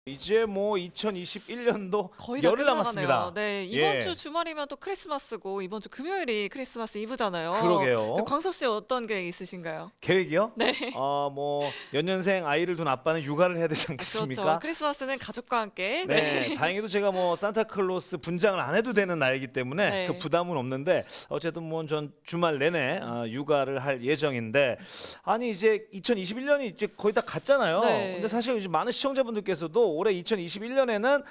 이제 뭐 2021년도 거의 다 열흘 남았습니다. 끝나가네요. 네, 이번 예. 주 주말이면 또 크리스마스고 이번 주 금요일이 크리스마스 이브잖아요. 그러게요. 광섭 씨 어떤 계획 있으신가요? 계획이요? 네. 뭐 연년생 아이를 둔 아빠는 육아를 해야 되지 그렇죠. 않겠습니까? 크리스마스는 가족과 함께. 네, 다행히도 제가 뭐 산타클로스 분장을 안 해도 되는 나이기 때문에 네. 그 부담은 없는데 어쨌든 뭐 전 주말 내내 육아를 할 예정인데 아니 이제 2021년이 이제 거의 다 갔잖아요. 네. 근데 사실 이제 많은 시청자분들께서도 올해 2021년에는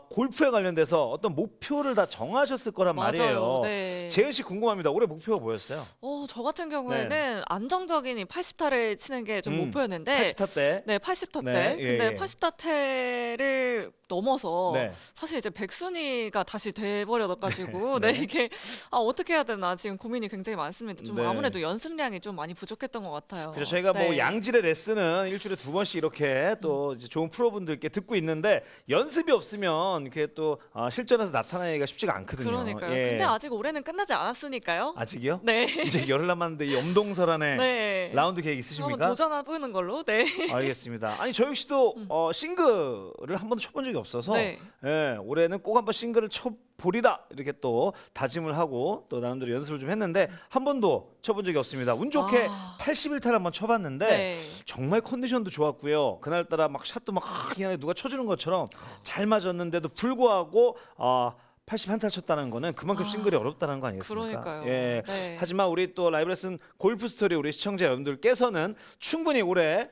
골프에 관련돼서 어떤 목표를 다 정하셨을 거란 말이에요. 맞아요. 네. 재은 씨 궁금합니다. 올해 목표가 뭐였어요? 저 같은 경우에는 안정적인 이 80타를 치는 게 좀 목표였는데 80타 때. 네, 80타 네, 때. 예, 근데 예. 80타 때를 넘어서 네. 사실 이제 백순위가 다시 돼버려가지고 네. 네, 이게 어떻게 해야 되나 지금 고민이 굉장히 많습니다. 좀 네. 아무래도 연습량이 좀 많이 부족했던 것 같아요. 그래서 저희가 뭐 네. 양질의 레슨은 일주일에 2번씩 이렇게 또 이제 좋은 프로분들께 듣고 있는데 연습이 없으면 이게 또 실전에서 나타나기가 쉽지가 않거든요. 그러니까요. 예. 근데 아직 올해는 끝나지 않았으니까요. 아직이요? 네. 이제 열흘 남았는데 이 염동설안에 네. 라운드 계획 한번 있으십니까? 도전해보는 걸로. 네. 알겠습니다. 아니 저 역시도 싱글을 한 번도 쳐본 적이 없어서 네. 예, 올해는 꼭 한번 싱글을 쳐보리다 이렇게 또 다짐을 하고 또 나름대로 연습을 좀 했는데 한 번도 쳐본 적이 없습니다. 운 좋게 81타를 한번 쳐봤는데 네. 정말 컨디션도 좋았고요. 그날따라 막 샷도 막 그냥 누가 쳐주는 것처럼 잘 맞았는데도 불구하고 81타 쳤다는 거는 그만큼 싱글이 어렵다는 거 아니겠습니까? 그러니까요. 예. 네. 하지만 우리 또 라이브 레슨 골프 스토리 우리 시청자 여러분들께서는 충분히 올해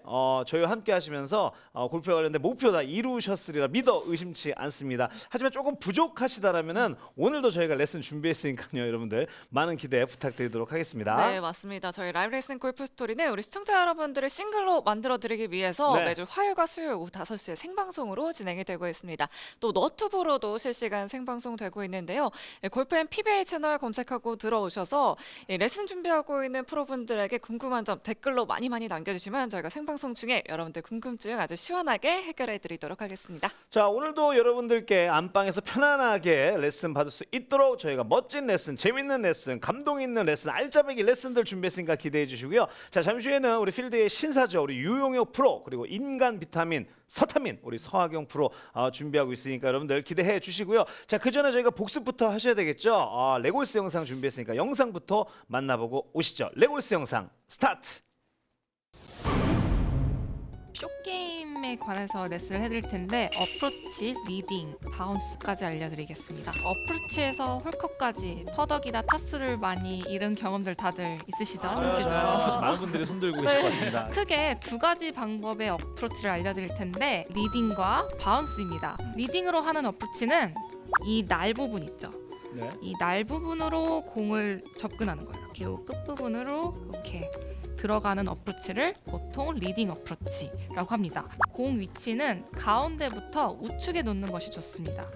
저희와 함께 하시면서 골프에 관련된 목표 다 이루셨으리라 믿어 의심치 않습니다. 하지만 조금 부족하시다라면은 오늘도 저희가 레슨 준비했으니까요. 여러분들 많은 기대 부탁드리도록 하겠습니다. 네, 맞습니다. 저희 라이브 레슨 골프 스토리는 우리 시청자 여러분들을 싱글로 만들어드리기 위해서 네. 매주 화요일과 수요일 오후 5시에 생방송으로 진행이 되고 있습니다. 또 너튜브로도 실시간 생방송 되고 있는데요. 골프앤 PBA 채널 검색하고 들어오셔서 레슨 준비하고 있는 프로분들에게 궁금한 점 댓글로 많이 남겨주시면 저희가 생방송 중에 여러분들 궁금증 아주 시원하게 해결해 드리도록 하겠습니다. 자, 오늘도 여러분들께 안방에서 편안하게 레슨 받을 수 있도록 저희가 멋진 레슨, 재밌는 레슨, 감동 있는 레슨, 알짜배기 레슨들 준비했으니까 기대해 주시고요. 자, 잠시 후에는 우리 필드의 신사죠. 우리 유용혁 프로 그리고 인간 비타민 서타민 우리 서학용 프로 준비하고 있으니까 여러분들 기대해 주시고요. 자, 그 전에 저희가 복습부터 하셔야 되겠죠. 레골스 영상 준비했으니까 영상부터 만나보고 오시죠. 레골스 영상 스타트. 쇼게임에 관해서 레슨을 해드릴 텐데 어프로치, 리딩, 바운스까지 알려드리겠습니다. 어프로치에서 홀컵까지 퍼덕이나 타수를 많이 잃은 경험들 다들 있으시죠? 많은 분들이 손들고 계실 것 같습니다. 크게 두 가지 방법의 어프로치를 알려드릴 텐데 리딩과 바운스입니다. 리딩으로 하는 어프로치는 이 날 부분 있죠? 네. 이 날 부분으로 공을 접근하는 거예요. 이렇게 요 끝부분으로 이렇게 들어가는 어프로치를 보통 리딩 어프로치라고 합니다. 공 위치는 가운데부터 우측에 놓는 것이 좋습니다.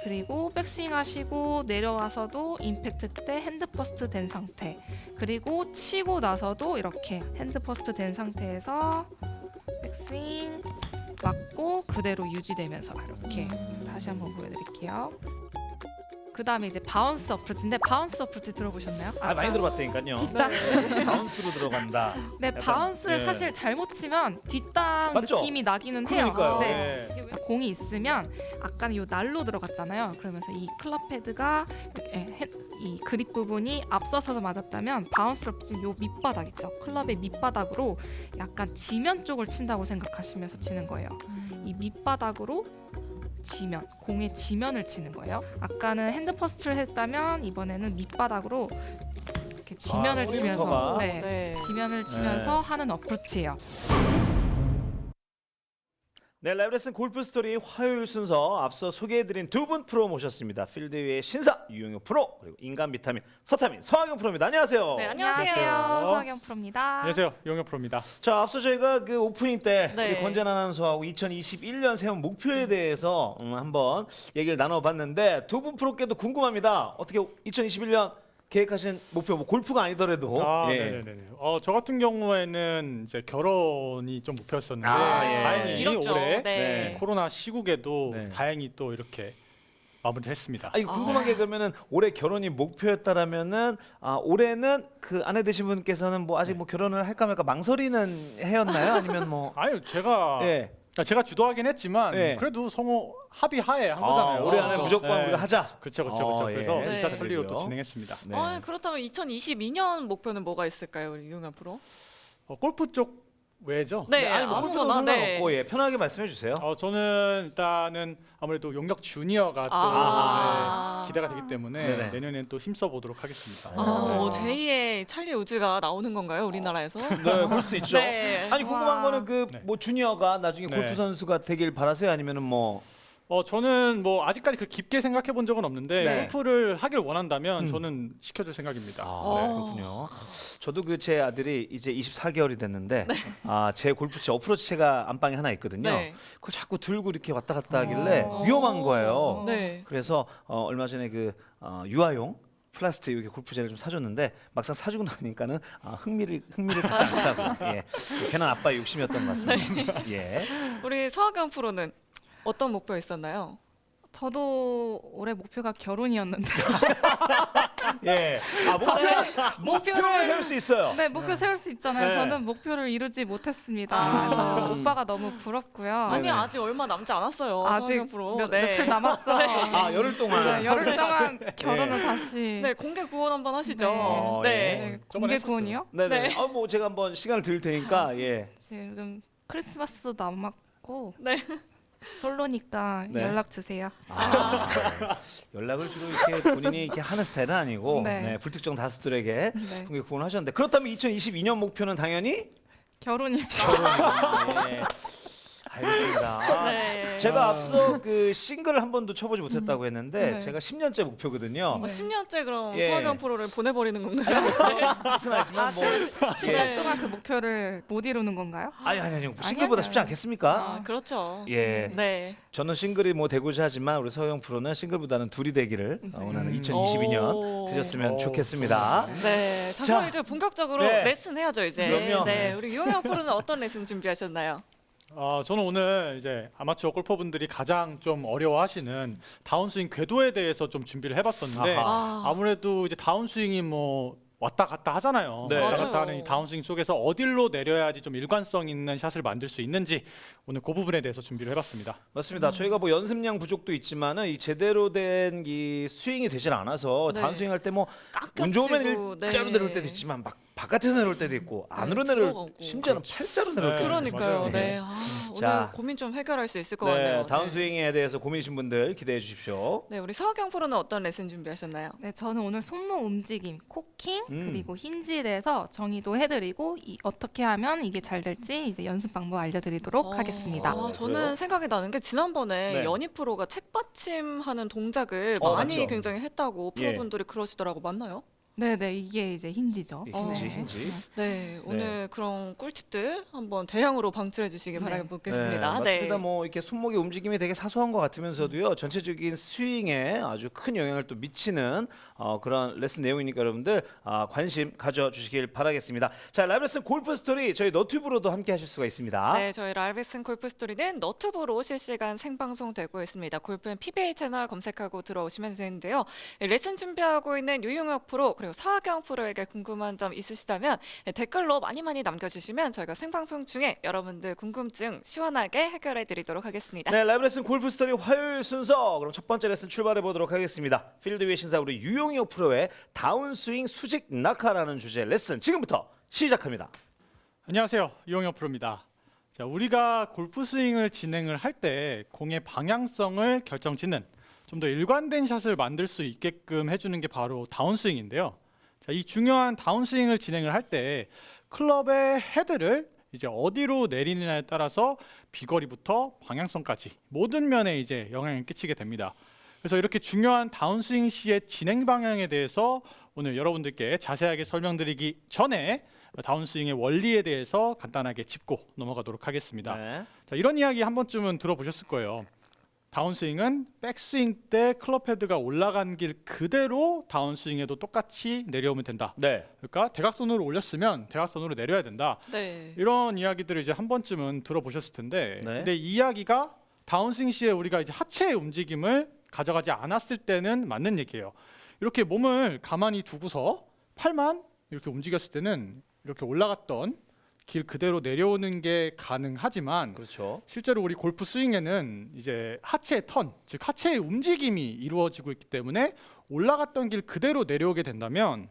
그리고 백스윙 하시고 내려와서도 임팩트 때 핸드 퍼스트 된 상태, 그리고 치고 나서도 이렇게 핸드 퍼스트 된 상태에서 백스윙 맞고 그대로 유지되면서 이렇게 다시 한번 보여드릴게요. 그 다음에 이제 바운스 어프로치인데 바운스 어프로치 들어보셨나요? 많이 들어봤다니까요. 네. 바운스로 들어간다. 네, 약간, 바운스를 예. 사실 잘못 치면 뒷땅 맞죠? 느낌이 나기는 해요. 그러니까요. 네. 예. 공이 있으면 아까는 요 날로 들어갔잖아요. 그러면서 이 클럽 헤드가 이렇게 이 그립 부분이 앞서서 맞았다면 바운스 어프로치는 요 밑바닥 있죠. 클럽의 밑바닥으로 약간 지면 쪽을 친다고 생각하시면서 치는 거예요. 이 밑바닥으로 지면, 공의 지면을 치는 거예요. 아까는 핸드 퍼스트를 했다면 이번에는 밑바닥으로 이렇게 지면을 치면서 포인터가. 네. 지면을 치면서 하는 어프로치예요. 네, 라이브 레슨 골프 스토리 화요일 순서 앞서 소개해드린 두 분 프로 모셨습니다. 필드 위의 신사 유용혁 프로 그리고 인간 비타민 서타민 서학용 프로입니다. 안녕하세요. 네, 안녕하세요. 서학영 프로입니다. 안녕하세요, 용혁 프로입니다. 자, 앞서 저희가 그 오프닝 때 네. 우리 권재난 아나운서하고 2021년 세운 목표에 대해서 한번 얘기를 나눠봤는데 두 분 프로께도 궁금합니다. 어떻게 2021년 계획하신 목표, 뭐 골프가 아니더라도 예. 네네네. 저 같은 경우에는 이제 결혼이 좀 목표였었는데 예. 다행히 이렇죠. 올해 네. 코로나 시국에도 네. 다행히 또 이렇게 마무리를 했습니다. 아니 궁금한 게 그러면은 올해 결혼이 목표였다라면은 올해는 그 아내 되신 분께서는 뭐 아직 뭐 결혼을 할까 말까 망설이는 해였나요? 아니면 뭐 아유, 제가 예. 제가 주도하긴 했지만 네. 그래도 성호 합의하에 한 거잖아요. 올해 안에 그래서, 무조건 네. 우리가 하자. 그렇죠. 예. 그래서 네. 리사 천리로 또 축하드리고요. 진행했습니다. 네. 그렇다면 2022년 목표는 뭐가 있을까요, 우리 유영아 프로? 골프 쪽 외죠. 네, 아니 뭐 골프도 아무거나, 상관없고 네. 예, 편하게 말씀해 주세요. 저는 일단은 아무래도 용역 주니어가 또 아. 네, 기대가 되기 때문에 네네. 내년엔 또 힘써 보도록 하겠습니다. 제2의 찰리 우즈가 나오는 건가요, 우리나라에서? 네, 그럴 수도 있죠. 네. 아니 궁금한 와. 거는 그 네. 뭐 주니어가 나중에 네. 골프 선수가 되길 바라세요? 아니면은 뭐 저는 뭐 아직까지 그 깊게 생각해 본 적은 없는데 네. 골프를 하길 원한다면 음. 저는 시켜줄 생각입니다. 네, 그렇군요. 저도 그 제 아들이 이제 24개월이 됐는데 제 골프채 어프로치채가 안방에 하나 있거든요. 네. 그거 자꾸 들고 이렇게 왔다 갔다 하길래 어. 위험한 거예요. 네. 그래서 얼마 전에 그 유아용 플라스틱 이렇게 골프채를 좀 사줬는데 막상 사주고 나니까는 흥미를 갖지 않더라고요. 예, 괜한 아빠의 욕심이었던 것 같습니다. 예. 우리 서하경 프로는 어떤 목표 있었나요? 저도 올해 목표가 결혼이었는데 예. 목표를 세울 수 있어요. 네, 목표 세울 수 있잖아요. 네. 저는 목표를 이루지 못했습니다. 아. 그래서 오빠가 너무 부럽고요. 아니 네네. 아직 얼마 남지 않았어요. 아직 서하경 프로. 며칠 남았죠. 열흘 동안. 네, 열흘 동안 결혼을 다시. 네, 공개 구원 한번 하시죠. 네. 네. 네, 저번에 공개 했었어요. 구원이요? 네네. 네. 뭐 제가 한번 시간을 드릴 테니까 예. 지금 크리스마스도 남았고 네. 솔로니까 네. 연락 주세요. 연락을 주로 이렇게 본인이 이렇게 하는 스타일은 아니고 네. 불특정 다수들에게 네. 공개 구원하셨는데 그렇다면 2022년 목표는 당연히 결혼입니다. 결혼이군요. 예. 알겠습니다. 네. 제가 앞서 그 싱글을 한 번도 쳐보지 못했다고 했는데 네. 제가 10년째 목표거든요. 10년째 그럼 예. 서하경 프로를 보내버리는 건가요? 뜻은 알지만 뭐 10년 동안 그 목표를 못 이루는 건가요? 아니 싱글보다 쉽지 않겠습니까? 그렇죠. 예. 네. 저는 싱글이 뭐 되고자 하지만 우리 서영 프로는 싱글보다는 둘이 되기를 원하는 2022년 오. 되셨으면 오, 좋겠습니다. 네. 자, 자. 그럼 이제 본격적으로 네. 레슨 해야죠, 이제. 그럼요. 네. 우리 유영 프로는 어떤 레슨 준비하셨나요? 저는 오늘 이제 아마추어 골퍼분들이 가장 좀 어려워하시는 다운스윙 궤도에 대해서 좀 준비를 해봤었는데 아하. 아무래도 이제 다운스윙이 뭐 왔다 갔다 하잖아요. 네. 왔다 갔다 맞아요. 하는 이 다운스윙 속에서 어디로 내려야지 좀 일관성 있는 샷을 만들 수 있는지 오늘 그 부분에 대해서 준비를 해봤습니다. 맞습니다. 저희가 뭐 연습량 부족도 있지만은 이 제대로 된 이 스윙이 되질 않아서 네. 다운스윙 할 때 뭐 깎여지고, 운 좋으면 일자로 네. 내려올 때도 있지만 막 바깥에서 내려올 때도 있고 안으로 내려올 들어가고. 심지어는 팔자로 내려올 때도 그러니까요. 맞아요. 네. 오늘 자. 고민 좀 해결할 수 있을 것 네, 같네요. 다운스윙에 대해서 고민이신 분들 기대해 주십시오. 네, 우리 서하경 프로는 어떤 레슨 준비하셨나요? 네, 저는 오늘 손목 움직임, 코킹 음. 그리고 힌지에 대해서 정의도 해드리고 어떻게 하면 이게 잘 될지 이제 연습 방법 알려드리도록 하겠습니다. 그래요? 저는 생각이 나는 게 지난번에 네. 연희 프로가 책받침하는 동작을 어, 많이 맞죠. 굉장히 했다고 예. 프로분들이 그러시더라고. 맞나요? 네네, 이게 이제 힌지죠. 이 힌지, 어. 힌지. 네, 오늘 그런 꿀팁들 한번 대량으로 방출해 주시기 네. 바라겠습니다. 맞습니다. 뭐 이렇게 손목의 움직임이 되게 사소한 것 같으면서도요 전체적인 스윙에 아주 큰 영향을 또 미치는 그런 레슨 내용이니까 여러분들 관심 가져주시길 바라겠습니다. 자, 라이브 레슨 골프 스토리 저희 너튜브로도 함께 하실 수가 있습니다. 네, 저희 라이브슨 골프 스토리는 너튜브로 실시간 생방송 되고 있습니다. 골프는 PBA 채널 검색하고 들어오시면 되는데요. 레슨 준비하고 있는 유용혁 프로 그리고 서하경 프로에게 궁금한 점 있으시다면 댓글로 많이 남겨주시면 저희가 생방송 중에 여러분들 궁금증 시원하게 해결해 드리도록 하겠습니다. 네, 라이브 레슨 골프 스토리 화요일 순서 그럼 첫 번째 레슨 출발해 보도록 하겠습니다. 필드 위의 신사 우리 유용혁 프로의 다운스윙 수직 낙하라는 주제 레슨 지금부터 시작합니다. 안녕하세요, 이용혁 프로입니다. 자, 우리가 골프 스윙을 진행을 할 때 공의 방향성을 결정짓는 좀 더 일관된 샷을 만들 수 있게끔 해주는 게 바로 다운스윙인데요. 자, 이 중요한 다운스윙을 진행을 할 때 클럽의 헤드를 이제 어디로 내리느냐에 따라서 비거리부터 방향성까지 모든 면에 이제 영향을 끼치게 됩니다. 그래서 이렇게 중요한 다운스윙 시의 진행 방향에 대해서 오늘 여러분들께 자세하게 설명드리기 전에 다운스윙의 원리에 대해서 간단하게 짚고 넘어가도록 하겠습니다. 네. 자, 이런 이야기 한 번쯤은 들어보셨을 거예요. 다운스윙은 백스윙 때 클럽 헤드가 올라간 길 그대로 다운스윙에도 똑같이 내려오면 된다. 네. 그러니까 대각선으로 올렸으면 대각선으로 내려야 된다. 네. 이런 이야기들을 이제 한 번쯤은 들어보셨을 텐데, 네. 근데 이 이야기가 다운스윙 시에 우리가 이제 하체의 움직임을 가져가지 않았을 때는 맞는 얘기예요. 이렇게 몸을 가만히 두고서 팔만 이렇게 움직였을 때는 이렇게 올라갔던 길 그대로 내려오는 게 가능하지만 그렇죠. 실제로 우리 골프 스윙에는 이제 하체의 턴, 즉 하체의 움직임이 이루어지고 있기 때문에 올라갔던 길 그대로 내려오게 된다면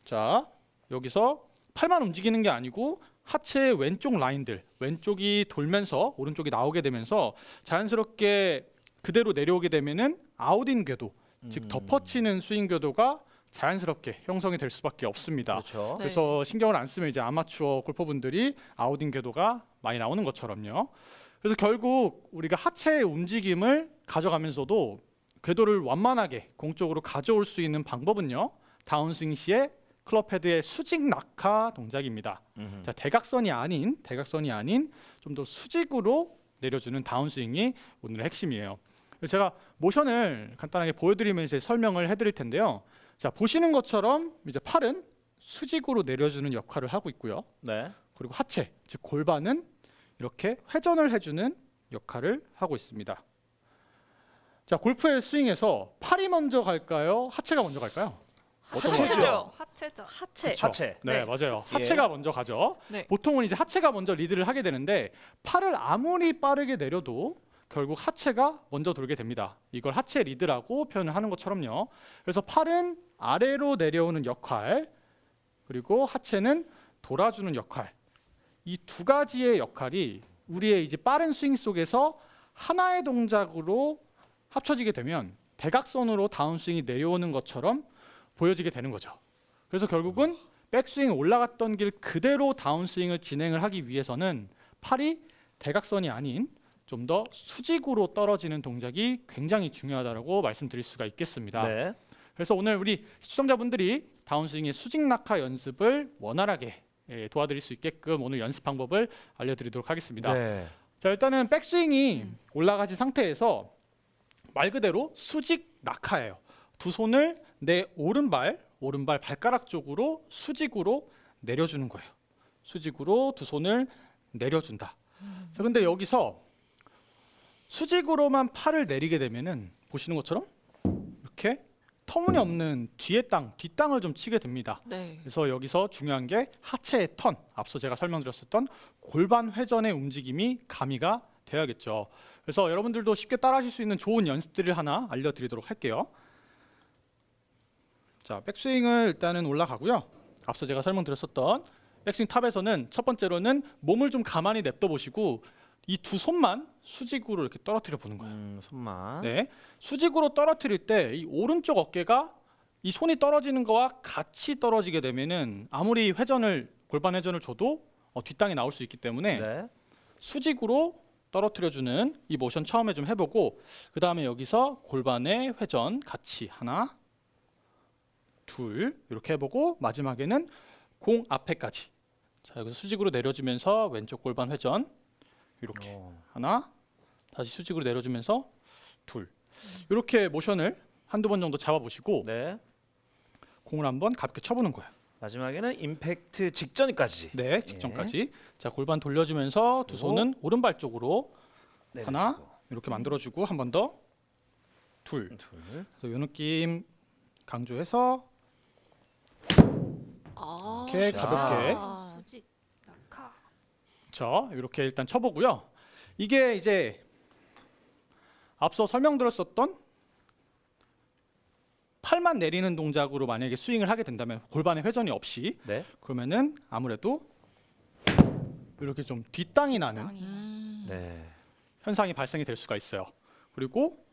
자, 여기서 팔만 움직이는 게 아니고 하체의 왼쪽 라인들, 왼쪽이 돌면서 오른쪽이 나오게 되면서 자연스럽게 그대로 내려오게 되면은 아웃인 궤도, 즉 덮어치는 스윙 궤도가 자연스럽게 형성이 될 수밖에 없습니다. 그렇죠. 네. 그래서 신경을 안 쓰면 이제 아마추어 골퍼분들이 아웃인 궤도가 많이 나오는 것처럼요. 그래서 결국 우리가 하체의 움직임을 가져가면서도 궤도를 완만하게 공 쪽으로 가져올 수 있는 방법은요. 다운스윙 시에 클럽 헤드의 수직 낙하 동작입니다. 자, 대각선이 아닌 좀 더 수직으로 내려주는 다운스윙이 오늘의 핵심이에요. 그래서 제가 모션을 간단하게 보여드리면서 설명을 해드릴 텐데요. 자, 보시는 것처럼 이제 팔은 수직으로 내려주는 역할을 하고 있고요. 네. 그리고 하체, 즉 골반은 이렇게 회전을 해주는 역할을 하고 있습니다. 자, 골프의 스윙에서 팔이 먼저 갈까요? 하체가 먼저 갈까요? 어떤 거 하체죠. 같아요? 하체죠. 하체. 그쵸? 하체. 네, 네, 맞아요. 하체. 하체가 먼저 가죠. 네. 보통은 이제 하체가 먼저 리드를 하게 되는데 팔을 아무리 빠르게 내려도 결국 하체가 먼저 돌게 됩니다. 이걸 하체 리드라고 표현을 하는 것처럼요. 그래서 팔은 아래로 내려오는 역할, 그리고 하체는 돌아주는 역할. 이 두 가지의 역할이 우리의 이제 빠른 스윙 속에서 하나의 동작으로 합쳐지게 되면 대각선으로 다운스윙이 내려오는 것처럼 보여지게 되는 거죠. 그래서 결국은 백스윙 올라갔던 길 그대로 다운스윙을 진행을 하기 위해서는 팔이 대각선이 아닌 좀 더 수직으로 떨어지는 동작이 굉장히 중요하다고 말씀드릴 수가 있겠습니다. 네. 그래서 오늘 우리 시청자분들이 다운스윙의 수직 낙하 연습을 원활하게 도와드릴 수 있게끔 오늘 연습 방법을 알려드리도록 하겠습니다. 네. 자, 일단은 백스윙이 올라가신 상태에서 말 그대로 수직 낙하예요. 두 손을 내 오른발 발가락 쪽으로 수직으로 내려주는 거예요. 수직으로 두 손을 내려준다. 자, 근데 여기서 수직으로만 팔을 내리게 되면은 보시는 것처럼 이렇게 터무니없는 뒷땅을 좀 치게 됩니다. 네. 그래서 여기서 중요한 게 하체의 턴, 앞서 제가 설명드렸었던 골반 회전의 움직임이 가미가 돼야겠죠. 그래서 여러분들도 쉽게 따라하실 수 있는 좋은 연습들을 하나 알려드리도록 할게요. 자, 백스윙을 일단은 올라가고요. 앞서 제가 설명드렸었던 백스윙 탑에서는 첫 번째로는 몸을 좀 가만히 냅둬 보시고 이 두 손만 수직으로 이렇게 떨어뜨려 보는 거예요. 손만. 네, 수직으로 떨어뜨릴 때 이 오른쪽 어깨가 이 손이 떨어지는 거와 같이 떨어지게 되면은 아무리 골반 회전을 줘도 뒷땅이 나올 수 있기 때문에 네. 수직으로 떨어뜨려주는 이 모션 처음에 좀 해보고 그 다음에 여기서 골반의 회전 같이 하나, 둘 이렇게 해보고 마지막에는 공 앞에까지. 자, 여기서 수직으로 내려주면서 왼쪽 골반 회전 이렇게 하나, 다시 수직으로 내려주면서 둘. 이렇게 모션을 한두 번 정도 잡아보시고 네. 공을 한번 가볍게 쳐보는 거예요. 마지막에는 임팩트 직전까지. 네, 직전까지. 자, 골반 돌려주면서 두 손은 오른발 쪽으로 하나 이렇게 만들어주고 한 번 더 둘. 그래서 이 느낌 강조해서 이렇게 가볍게. 수직 낙하. 자, 이렇게 일단 쳐보고요. 이게 이제 앞서 설명드렸었던 팔만 내리는 동작으로 만약에 스윙을 하게 된다면 골반의 회전이 없이 네. 그러면은 아무래도 이렇게 좀 뒷땅이 나는 네. 현상이 발생이 될 수가 있어요. 그리고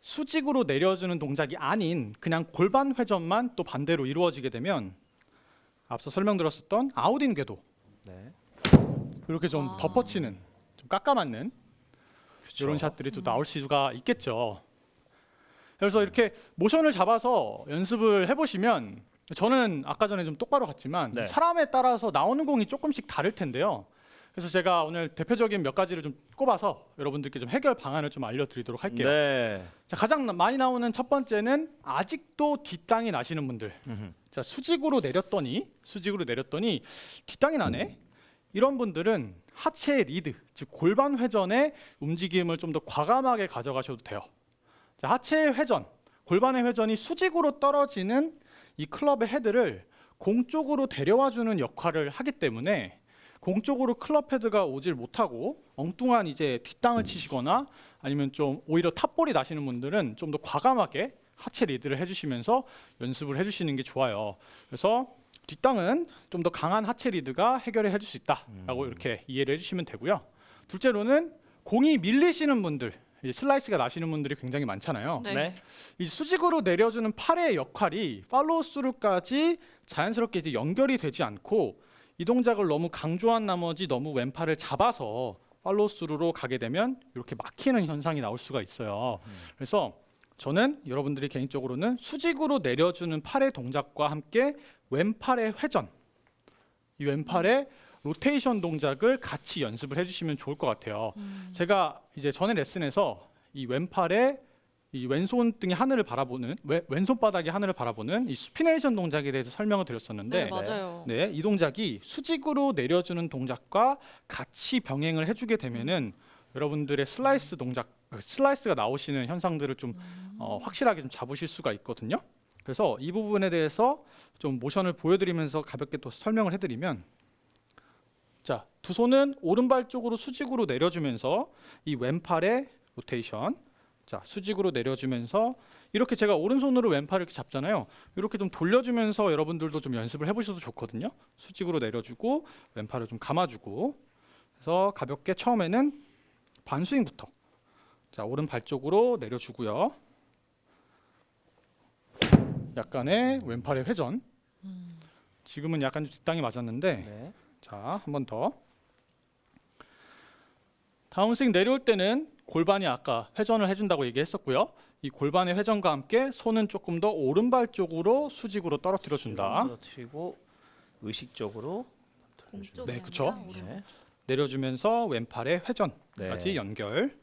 수직으로 내려주는 동작이 아닌 그냥 골반 회전만 또 반대로 이루어지게 되면 앞서 설명드렸었던 아웃인 궤도 네. 이렇게 좀 덮어치는 좀 깎아맞는 그쵸. 이런 샷들이 또 나올 수가 있겠죠. 그래서 이렇게 모션을 잡아서 연습을 해보시면 저는 아까 전에 좀 똑바로 갔지만 네. 사람에 따라서 나오는 공이 조금씩 다를 텐데요. 그래서 제가 오늘 대표적인 몇 가지를 좀 꼽아서 여러분들께 좀 해결 방안을 좀 알려드리도록 할게요. 네. 자, 가장 많이 나오는 첫 번째는 아직도 뒷땅이 나시는 분들. 자, 수직으로 내렸더니 뒷땅이 나네. 이런 분들은 하체의 리드, 즉 골반 회전의 움직임을 좀 더 과감하게 가져가셔도 돼요. 자, 하체의 회전, 골반의 회전이 수직으로 떨어지는 이 클럽의 헤드를 공 쪽으로 데려와주는 역할을 하기 때문에 공 쪽으로 클럽 헤드가 오질 못하고 엉뚱한 이제 뒷땅을 치시거나 아니면 좀 오히려 탑볼이 나시는 분들은 좀 더 과감하게 하체 리드를 해주시면서 연습을 해주시는 게 좋아요. 그래서 뒷땅은 좀 더 강한 하체 리드가 해결해 줄 수 있다라고 이렇게 이해를 해주시면 되고요. 둘째로는 공이 밀리시는 분들, 이제 슬라이스가 나시는 분들이 굉장히 많잖아요. 네. 네. 이 수직으로 내려주는 팔의 역할이 팔로우 스루까지 자연스럽게 이제 연결이 되지 않고 이 동작을 너무 강조한 나머지 너무 왼팔을 잡아서 팔로우 스루로 가게 되면 이렇게 막히는 현상이 나올 수가 있어요. 그래서 저는 여러분들이 개인적으로는 수직으로 내려주는 팔의 동작과 함께 왼팔의 회전, 이 왼팔의 로테이션 동작을 같이 연습을 해주시면 좋을 것 같아요. 제가 이제 전에 레슨에서 이 왼팔의 이 왼손등이 하늘을 바라보는 왼손바닥이 하늘을 바라보는 이 수피네이션 동작에 대해서 설명을 드렸었는데 네, 맞아요. 네, 이 동작이 수직으로 내려주는 동작과 같이 병행을 해주게 되면은 여러분들의 슬라이스 동작, 슬라이스가 나오시는 현상들을 좀 확실하게 좀 잡으실 수가 있거든요. 그래서 이 부분에 대해서 좀 모션을 보여드리면서 가볍게 또 설명을 해드리면, 자, 두 손은 오른발 쪽으로 수직으로 내려주면서 이 왼팔의 로테이션, 자, 수직으로 내려주면서 이렇게 제가 오른손으로 왼팔을 이렇게 잡잖아요. 이렇게 좀 돌려주면서 여러분들도 좀 연습을 해보셔도 좋거든요. 수직으로 내려주고 왼팔을 좀 감아주고, 그래서 가볍게 처음에는 반스윙부터, 자, 오른발 쪽으로 내려주고요. 약간의 왼팔의 회전. 지금은 약간 좀 뒷땅이 맞았는데, 네. 자, 한 번 더. 다운스윙 내려올 때는 골반이 아까 회전을 해준다고 얘기했었고요. 이 골반의 회전과 함께 손은 조금 더 오른발 쪽으로 수직으로 떨어뜨려 준다. 떨어뜨리고 의식적으로 공쪽 네, 그쵸. 네. 내려주면서 왼팔의 회전까지 네. 연결.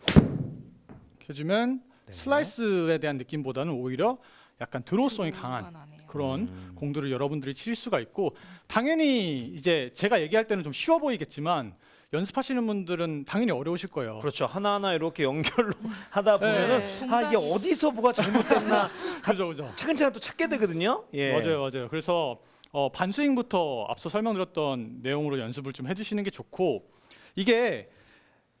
이렇게 해주면 네. 슬라이스에 대한 느낌보다는 오히려 약간 드로우성이 강한 불안하네요. 그런 공들을 여러분들이 치실 수가 있고, 당연히 이제 제가 얘기할 때는 좀 쉬워 보이겠지만 연습하시는 분들은 당연히 어려우실 거예요. 그렇죠. 하나하나 이렇게 연결로 하다 보면은 네. 아 이게 어디서 뭐가 잘못됐나 그죠, 그죠. 차근차근 또 찾게 되거든요. 예. 맞아요, 맞아요. 그래서 반스윙부터 앞서 설명드렸던 내용으로 연습을 좀 해주시는 게 좋고, 이게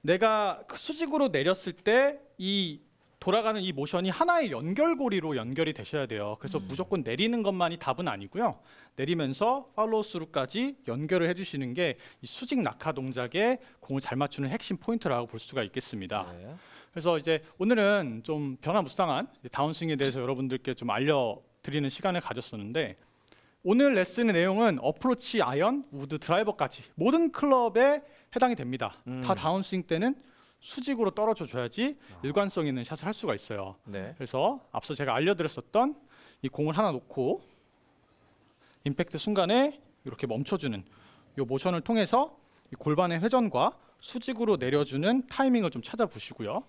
내가 수직으로 내렸을 때 이 돌아가는 이 모션이 하나의 연결고리로 연결이 되셔야 돼요. 그래서 무조건 내리는 것만이 답은 아니고요. 내리면서 팔로우 스루까지 연결을 해주시는 게 이 수직 낙하 동작에 공을 잘 맞추는 핵심 포인트라고 볼 수가 있겠습니다. 네. 그래서 이제 오늘은 좀 변화무쌍한 다운스윙에 대해서 여러분들께 좀 알려드리는 시간을 가졌었는데, 오늘 레슨의 내용은 어프로치, 아이언, 우드, 드라이버까지 모든 클럽에 해당이 됩니다. 다 다운스윙 때는 수직으로 떨어져 줘야지 일관성 있는 샷을 할 수가 있어요. 네. 그래서 앞서 제가 알려드렸었던 이 공을 하나 놓고 임팩트 순간에 이렇게 멈춰주는 이 모션을 통해서 이 골반의 회전과 수직으로 내려주는 타이밍을 좀 찾아보시고요.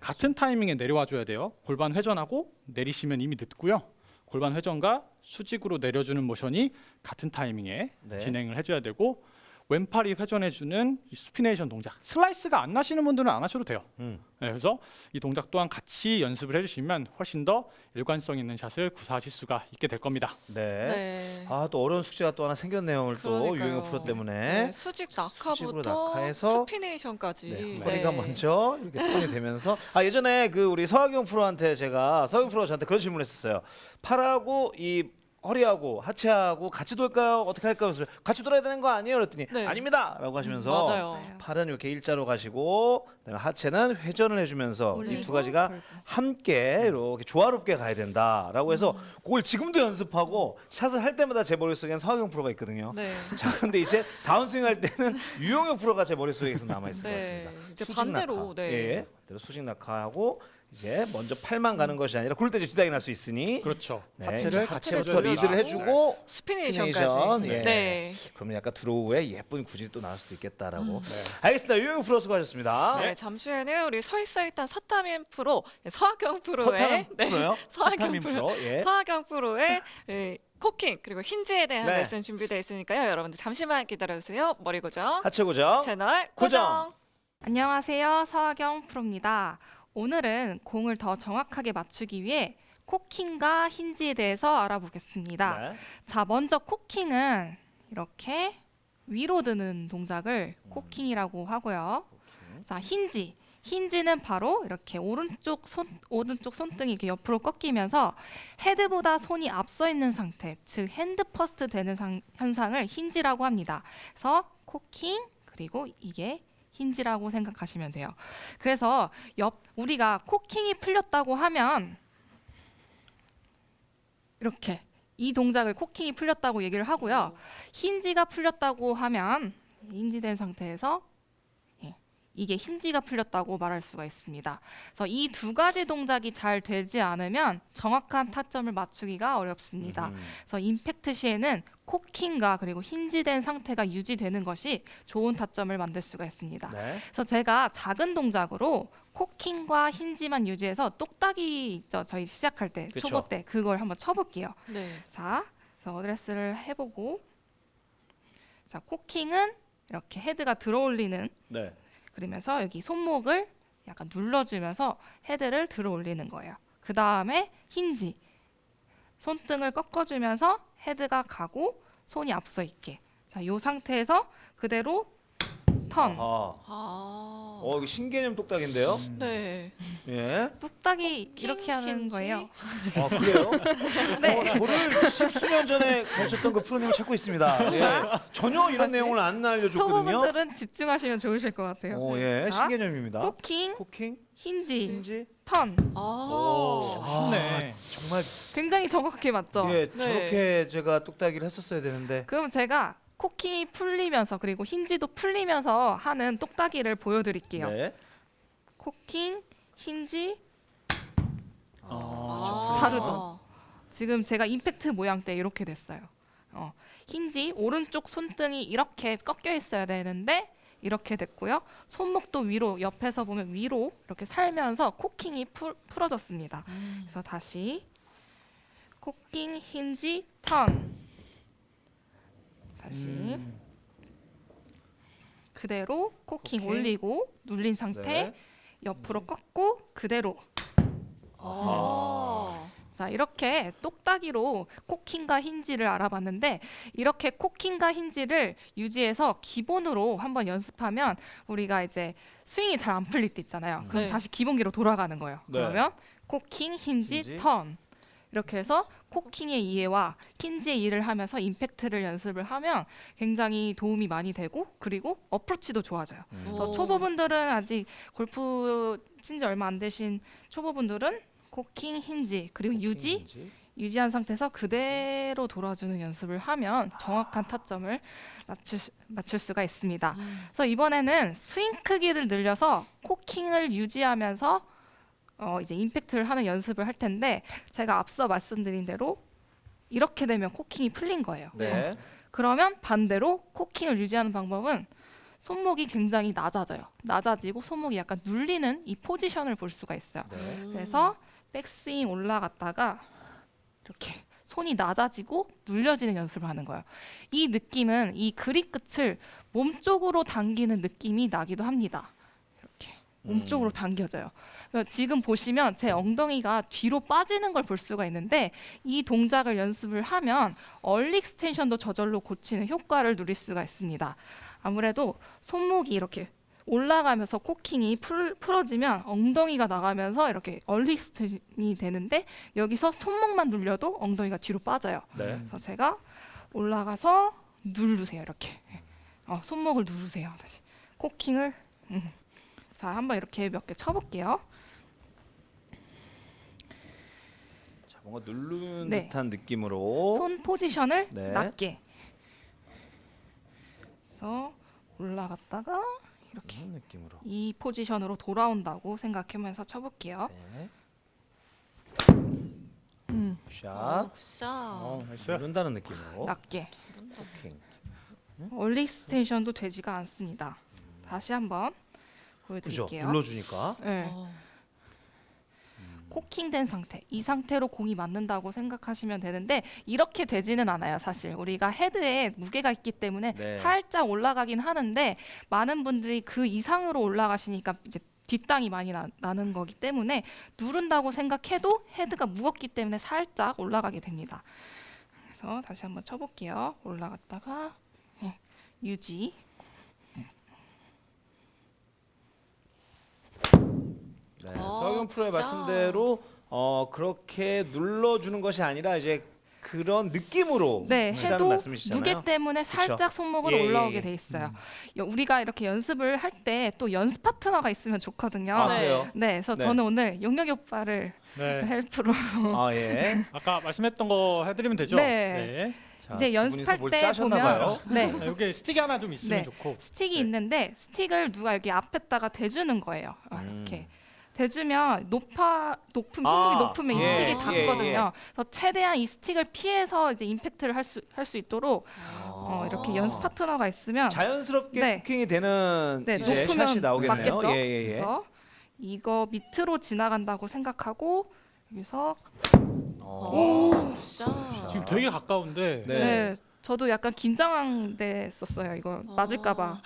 같은 타이밍에 내려와 줘야 돼요. 골반 회전하고 내리시면 이미 늦고요. 골반 회전과 수직으로 내려주는 모션이 같은 타이밍에 네. 진행을 해줘야 되고, 왼팔이 회전해주는 이 수피네이션 동작, 슬라이스가 안 나시는 분들은 안 하셔도 돼요. 네, 그래서 이 동작 또한 같이 연습을 해주시면 훨씬 더 일관성 있는 샷을 구사하실 수가 있게 될 겁니다. 네. 네. 아 또 어려운 숙제가 또 하나 생겼네요. 오늘 또 그러니까요. 유행어 프로 때문에 네, 수직 수직으로 낙하부터 낙하해서 스피네이션까지. 네, 허리가 먼저 이렇게 톤이 되면서 예전에 그 우리 서학용 프로한테 서학용 프로가 저한테 그런 질문을 했었어요. 팔하고 이 허리하고 하체하고 같이 돌까요? 어떻게 할까요? 그래서 같이 돌아야 되는 거 아니에요? 그랬더니 네. 아닙니다라고 하시면서 맞아요. 팔은 이렇게 일자로 가시고 그다음에 하체는 회전을 해주면서 이 올리고 두 가지가 걸고. 함께 이렇게 조화롭게 가야 된다라고 해서 그걸 지금도 연습하고 샷을 할 때마다 제 머릿속엔 서학용 프로가 있거든요. 네. 자 근데 이제 다운스윙 할 때는 유용혁 프로가 제 머릿속에 계속 남아있을 것 네. 같습니다. 이제 수직 반대로, 낙하. 네. 예, 반대로 수직 낙하하고 이제 먼저 팔만 가는 것이 아니라 그럴 때 이제 뒷땅이 날 수 있으니 그렇죠. 네, 하체를 이제 같이 하체부터 해줘야 리드를 된다. 해주고 스피네이션까지. 스피네이션, 예. 네. 그러면 약간 드로우에 예쁜 구질이 또 나올 수도 있겠다라고. 네. 알겠습니다. 유용혁 프로 수고하셨습니다. 네, 잠시 후에는 우리 서 있어 일단 서타민 프로, 서학영 프로의 서타민 프로요? 서학영 서타민 프로, 프로. 예. 서학영 프로의 코킹 그리고 힌지에 대한 네. 레슨 준비되어 있으니까요. 여러분들 잠시만 기다려주세요. 머리 고정 하체 고정. 채널 고정. 고정. 안녕하세요. 서하경 프로입니다. 오늘은 공을 더 정확하게 맞추기 위해 코킹과 힌지에 대해서 알아보겠습니다. 네. 자, 먼저 코킹은 이렇게 위로 드는 동작을 코킹이라고 하고요. 자, 힌지는 바로 이렇게 오른쪽 손등이 이렇게 옆으로 꺾이면서 헤드보다 손이 앞서 있는 상태, 즉 핸드 퍼스트 되는 현상을 힌지라고 합니다. 그래서 코킹 그리고 이게 힌지라고 생각하시면 돼요. 그래서 우리가 코킹이 풀렸다고 하면 이렇게 이 동작을 코킹이 풀렸다고 얘기를 하고요. 힌지가 풀렸다고 하면 힌지된 상태에서 이게 힌지가 풀렸다고 말할 수가 있습니다. 그래서 이 두 가지 동작이 잘 되지 않으면 정확한 타점을 맞추기가 어렵습니다. 그래서 임팩트 시에는 코킹과 그리고 힌지된 상태가 유지되는 것이 좋은 타점을 만들 수가 있습니다. 네. 그래서 제가 작은 동작으로 코킹과 힌지만 유지해서 똑딱이 있죠. 저희 시작할 때 그쵸. 초보 때 그걸 한번 쳐볼게요. 네. 자, 그래서 어드레스를 해보고 자, 코킹은 이렇게 헤드가 들어올리는 네. 그러면서 여기 손목을 약간 눌러주면서 헤드를 들어 올리는 거예요. 그 다음에 힌지 손등을 꺾어주면서 헤드가 가고 손이 앞서 있게. 자, 이 상태에서 그대로 턴. 아. 아. 이거 신개념 똑딱인데요? 네. 예. 뚝딱이 이렇게 하는 힌지? 거예요. 아, 그래요? 네. 저를 십수년 전에 가르쳤던 그 프로님을 찾고 있습니다. 예. 전혀 이런 맞아요? 내용을 안 알려줬거든요. 초보분들은 집중하시면 좋으실 것 같아요. 예. 자, 신개념입니다. 코킹, 코킹, 힌지, 힌지. 턴. 오. 쉽네. 정말 굉장히 정확히 맞죠? 예, 네. 저렇게 제가 똑딱이를 했었어야 되는데. 그럼 제가 코킹이 풀리면서 그리고 힌지도 풀리면서 하는 똑딱이를 보여드릴게요. 네. 코킹, 힌지. 아, 다르죠? 지금 제가 임팩트 모양 때 이렇게 됐어요. 힌지 오른쪽 손등이 이렇게 꺾여 있어야 되는데 이렇게 됐고요. 손목도 위로 옆에서 보면 위로 이렇게 살면서 코킹이 풀어졌습니다. 그래서 다시 코킹, 힌지, 턴. 다시 그대로 코킹 코킹. 올리고 눌린 상태 네. 옆으로 꺾고 그대로. 아. 자, 이렇게 똑딱이로 코킹과 힌지를 알아봤는데 이렇게 코킹과 힌지를 유지해서 기본으로 한번 연습하면 우리가 이제 스윙이 잘 안 풀릴 때 있잖아요. 그럼 네. 다시 기본기로 돌아가는 거예요. 네. 그러면 코킹, 힌지, 힌지. 턴. 이렇게 해서 코킹의 이해와 힌지의 이해를 하면서 임팩트를 연습을 하면 굉장히 도움이 많이 되고 그리고 어프로치도 좋아져요. 그래서 오. 초보분들은 아직 골프 친 지 얼마 안 되신 초보분들은 코킹, 힌지 그리고 유지한 상태에서 그대로 돌아주는 연습을 하면 정확한 타점을 맞출 수가 있습니다. 그래서 이번에는 스윙 크기를 늘려서 코킹을 유지하면서 이제 임팩트를 하는 연습을 할 텐데 제가 앞서 말씀드린 대로 이렇게 되면 코킹이 풀린 거예요. 네. 그러면 반대로 코킹을 유지하는 방법은 손목이 굉장히 낮아지고 손목이 약간 눌리는 이 포지션을 볼 수가 있어요. 네. 그래서 백스윙 올라갔다가 이렇게 손이 낮아지고 눌려지는 연습을 하는 거예요. 이 느낌은 이 그립 끝을 몸쪽으로 당기는 느낌이 나기도 합니다. 이렇게 몸쪽으로 당겨져요. 지금 보시면 제 엉덩이가 뒤로 빠지는 걸 볼 수가 있는데 이 동작을 연습을 하면 얼리 익스텐션도 저절로 고치는 효과를 누릴 수가 있습니다. 아무래도 손목이 이렇게 올라가면서 코킹이 풀어지면 엉덩이가 나가면서 이렇게 얼리 익스텐션이 되는데 여기서 손목만 눌려도 엉덩이가 뒤로 빠져요. 네. 그래서 제가 올라가서 누르세요. 이렇게 손목을 누르세요. 다시 코킹을 자, 한번 이렇게 몇 개 쳐볼게요. 자, 뭔가 누르는 네. 듯한 느낌으로. 손 포지션을 네. 낮게. 그래서 올라갔다가 이렇게 이런 느낌으로. 이 포지션으로 돌아온다고 생각하면서 쳐볼게요. 네. 아, 샷. 굿샷. 나이스. 누른다는 느낌으로. 낮게. 코킹. 얼리 익스텐션도 되지가 않습니다. 다시 한번 그죠? 보여드릴게요. 눌러주니까. 네. 코킹된 상태, 이 상태로 공이 맞는다고 생각하시면 되는데 이렇게 되지는 않아요. 사실 우리가 헤드에 무게가 있기 때문에 네. 살짝 올라가긴 하는데 많은 분들이 그 이상으로 올라가시니까 이제 뒷땅이 많이 나는 거기 때문에 누른다고 생각해도 헤드가 무겁기 때문에 살짝 올라가게 됩니다. 그래서 다시 한번 쳐볼게요. 올라갔다가 유지. 네, 아, 서경 프로의 진짜? 말씀대로 그렇게 눌러주는 것이 아니라 이제 그런 느낌으로 네, 치라는 해도 말씀이시잖아요. 무게 때문에 살짝 손목으로 예, 올라오게 예. 돼 있어요. 우리가 이렇게 연습을 할 때 또 연습 파트너가 있으면 좋거든요. 아, 네. 그래요? 네, 그래서 네. 저는 오늘 용혁이 오빠를 네. 헬프로 아 예. 아까 말씀했던 거 해드리면 되죠? 네. 자, 이제 두 연습할 분이서 뭘 때 짜셨나 보면 봐요. 네, 네, 여기 스틱이 하나 좀 있으면 네. 좋고. 스틱이 네. 있는데 스틱을 누가 여기 앞에다가 대주는 거예요. 이렇게 대주면 높은 손목이 아, 높으면 이 예, 스틱이 예, 닿거든요. 그래서 최대한 이 스틱을 피해서 이제 임팩트를 할 수 있도록 이렇게 연습 파트너가 있으면 자연스럽게 네. 쿠킹이 되는 네, 이제 높으면 샷이 나오겠네요. 맞겠죠? 예. 그래서 이거 밑으로 지나간다고 생각하고 여기서 오, 굿샷. 지금 되게 가까운데 네. 네. 저도 약간 긴장됐었어요. 이거 맞을까봐.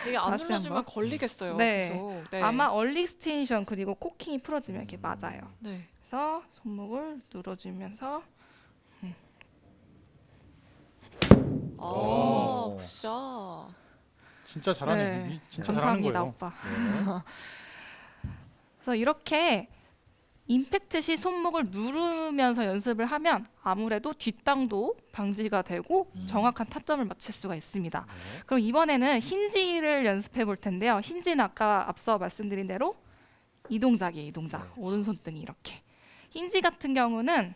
이게 안 다시 눌러주면 한번. 걸리겠어요. 네. 계속. 네. 아마 얼리 스테이션 그리고 코킹이 풀어지면 이렇게 맞아요. 네. 그래서 손목을 눌러주면서 아, 굿샷. 진짜 잘하네. 네, 이 진짜 잘하는 감사합니다, 거예요. 오빠. 네. 그래서 이렇게 임팩트 시 손목을 누르면서 연습을 하면 아무래도 뒷땅도 방지가 되고 정확한 타점을 맞출 수가 있습니다. 네. 그럼 이번에는 힌지를 연습해 볼 텐데요. 힌지는 아까 앞서 말씀드린 대로 이 동작이에요. 이 동작. 네. 오른손등이 이렇게. 힌지 같은 경우는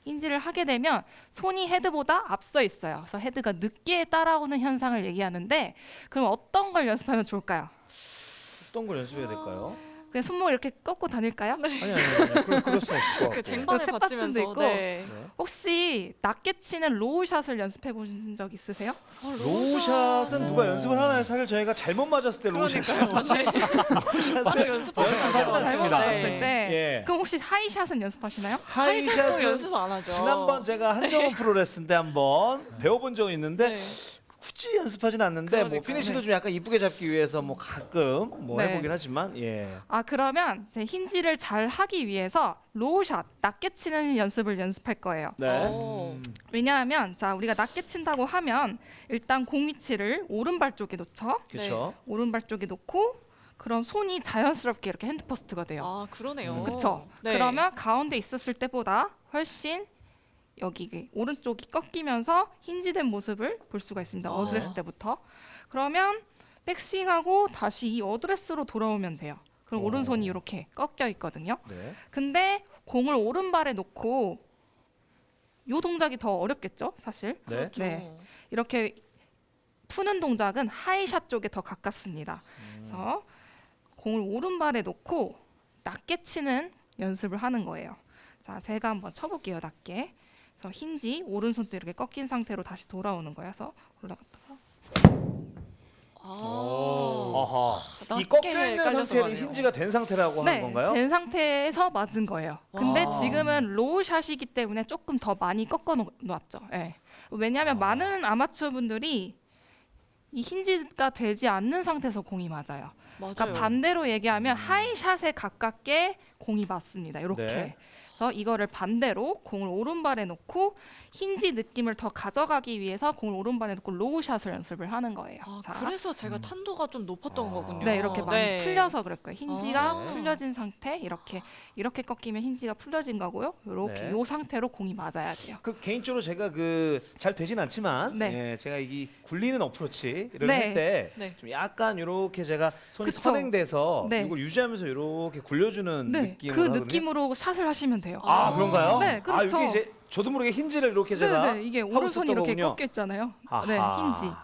힌지를 하게 되면 손이 헤드보다 앞서 있어요. 그래서 헤드가 늦게 따라오는 현상을 얘기하는데 그럼 어떤 걸 연습하면 좋을까요? 어떤 걸 연습해야 될까요? 그냥 손목을 이렇게 꺾고 다닐까요? 아니. 그럴 수 없을 것 같고. 그 쟁반을 그 받치면서. 챗바튼도 있고. 네. 네. 혹시 낮게 치는 로우샷을 연습해 보신 적 있으세요? 로우샷은 누가 연습을 하나요? 사실 저희가 잘못 맞았을 때 로우샷을 그러니까요. 로우샷을 연습하지 연습하지 않아요. 않습니다. 네. 봤을 때 예. 그럼 혹시 하이샷은 연습하시나요? 하이샷도 하이샷은 연습 안 하죠. 지난번 제가 한정원 프로 레슨 때 한번 배워본 적은 있는데 네. 굳이 연습하진 않는데 뭐 그러니까요. 피니시를 좀 약간 이쁘게 잡기 위해서 뭐 가끔 뭐 네. 해보긴 하지만 예. 아 그러면 제 힌지를 잘 하기 위해서 로우샷 낮게 치는 연습을 연습할 거예요. 네. 오. 왜냐하면 자 우리가 낮게 친다고 하면 일단 공 위치를 오른발 쪽에 놓죠. 그렇죠. 오른발 쪽에 놓고 그럼 손이 자연스럽게 이렇게 핸드 퍼스트가 돼요. 아, 그러네요. 그렇죠. 네. 그러면 가운데 있었을 때보다 훨씬 여기 오른쪽이 꺾이면서 힌지된 모습을 볼 수가 있습니다. 아. 어드레스 때부터. 그러면 백스윙하고 다시 이 어드레스로 돌아오면 돼요. 그럼 오. 오른손이 이렇게 꺾여 있거든요. 네. 근데 공을 오른발에 놓고 이 동작이 더 어렵겠죠, 사실. 네. 그렇죠. 네. 이렇게 푸는 동작은 하이샷 쪽에 더 가깝습니다. 그래서 공을 오른발에 놓고 낮게 치는 연습을 하는 거예요. 자, 제가 한번 쳐볼게요, 낮게. 그래서 힌지 오른손도 이렇게 꺾인 상태로 다시 돌아오는 거예요. 그래서 올라갔다가 아. 어허. 이 낮게 꺾여 있는 깔려서 상태를 가네요. 힌지가 된 상태라고 하는 건가요? 된 상태에서 맞은 거예요. 근데 와. 지금은 로우샷이기 때문에 조금 더 많이 꺾어 놓았죠. 예. 왜냐하면 많은 아마추어 분들이 이 힌지가 되지 않는 상태에서 공이 맞아요. 맞아요. 그러니까 반대로 얘기하면 하이샷에 가깝게 공이 맞습니다. 이렇게. 네. 그래서 이거를 반대로 공을 오른발에 놓고 힌지 느낌을 더 가져가기 위해서 공을 오른발에 놓고 로우샷을 연습을 하는 거예요. 아, 자, 그래서 제가 탄도가 좀 높았던 아. 거군요. 네, 이렇게 많이 네. 풀려서 그럴 거예요. 힌지가 아. 풀려진 상태, 이렇게 꺾이면 힌지가 풀려진 거고요. 이렇게 네. 요 상태로 공이 맞아야 돼요. 그 개인적으로 제가 그 잘 되진 않지만 네. 예, 제가 이 굴리는 어프로치를 네. 할 때 네. 좀 약간 이렇게 제가 손이 그쵸. 선행돼서 네. 이걸 유지하면서 이렇게 굴려주는 네, 느낌으로 그 하거든요. 느낌으로 샷을 하시면 돼요. 아 그런가요? 네, 그렇죠. 아 여기 이제 저도 모르게 힌지를 이렇게 제가 네, 이게 하고 오른손이 있었던 이렇게 거군요. 꺾여 있잖아요. 아하. 네, 힌지.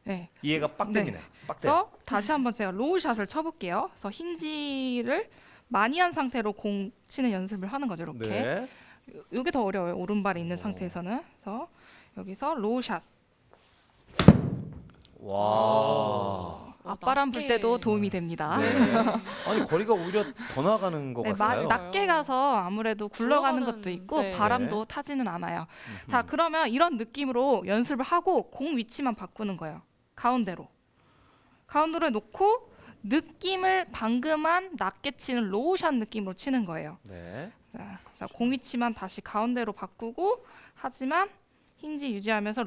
네. 이해가 빡 네. 됩니다. 빡 돼. 그래서 다시 한번 제가 로우샷을 쳐볼게요. 그래서 힌지를 많이 한 상태로 공 치는 연습을 하는 거죠. 이렇게. 네. 이게 더 어려워요. 오른발이 있는 오. 상태에서는. 그래서 여기서 로우샷. 와. 앞바람 불 낮게. 때도 도움이 됩니다. 네. 아니 거리가 오히려 더 나가는 것 네, 같아요. 낮게 가서 아무래도 굴러가는 굴러가는, 것도 있고 네. 바람도 타지는 않아요. 음흠. 자, 그러면 이런 느낌으로 연습을 하고 공 위치만 바꾸는 거예요. 가운데로. 가운데로 놓고 느낌을 방금한 낮게 치는 로우샷 느낌으로 치는 거예요. 네. 자, 공 위치만 다시 가운데로 바꾸고 하지만 힌지 유지하면서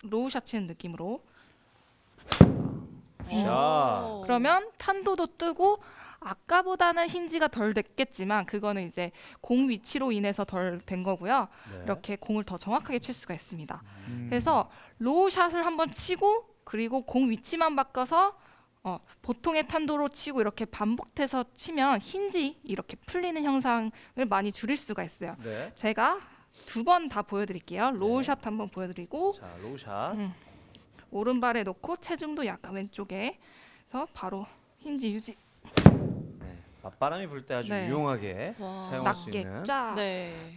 로우샷 치는 느낌으로. 샷. 그러면 탄도도 뜨고 아까보다는 힌지가 덜 됐겠지만 그거는 이제 공 위치로 인해서 덜 된 거고요. 네. 이렇게 공을 더 정확하게 칠 수가 있습니다. 음. 그래서 로우샷을 한번 치고 그리고 공 위치만 바꿔서 보통의 탄도로 치고 이렇게 반복해서 치면 힌지 이렇게 풀리는 현상을 많이 줄일 수가 있어요. 네. 제가 2번 다 보여드릴게요. 로우샷 한번 보여드리고 자, 로우샷. 오른발에 놓고 체중도 약간 왼쪽에 서 바로 힌지 유지 네. 맞바람이 불 때 아주 네. 유용하게 와. 사용할 수 낮게 있는. 쫙 네.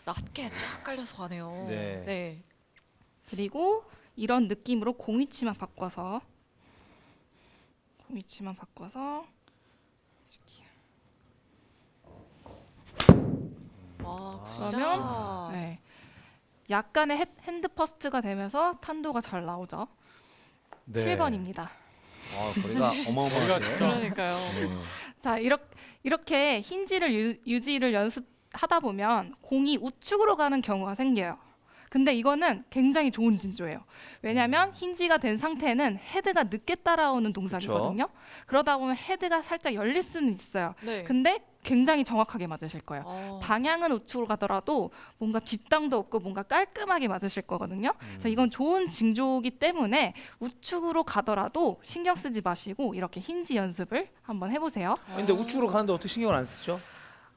낮게 쫙 깔려서 가네요. 네. 네. 그리고 이런 느낌으로 공 위치만 바꿔서 와, 그러면 굿샷. 네. 약간의 핸드 퍼스트가 되면서 탄도가 잘 나오죠. 네. 7번입니다. 아, 거리가 거리가 어마어마하게. 진짜- 그러니까요. 네. 자, 이렇게 힌지를 유지를 연습하다 보면 공이 우측으로 가는 경우가 생겨요. 근데 이거는 굉장히 좋은 징조예요. 왜냐하면 힌지가 된 상태는 헤드가 늦게 따라오는 동작이거든요. 그러다 보면 헤드가 살짝 열릴 수는 있어요. 네. 근데 굉장히 정확하게 맞으실 거예요. 어. 방향은 우측으로 가더라도 뭔가 뒷땅도 없고 뭔가 깔끔하게 맞으실 거거든요. 그래서 이건 좋은 징조이기 때문에 우측으로 가더라도 신경 쓰지 마시고 이렇게 힌지 연습을 한번 해보세요. 근데 우측으로 가는데 어떻게 신경을 안 쓰죠?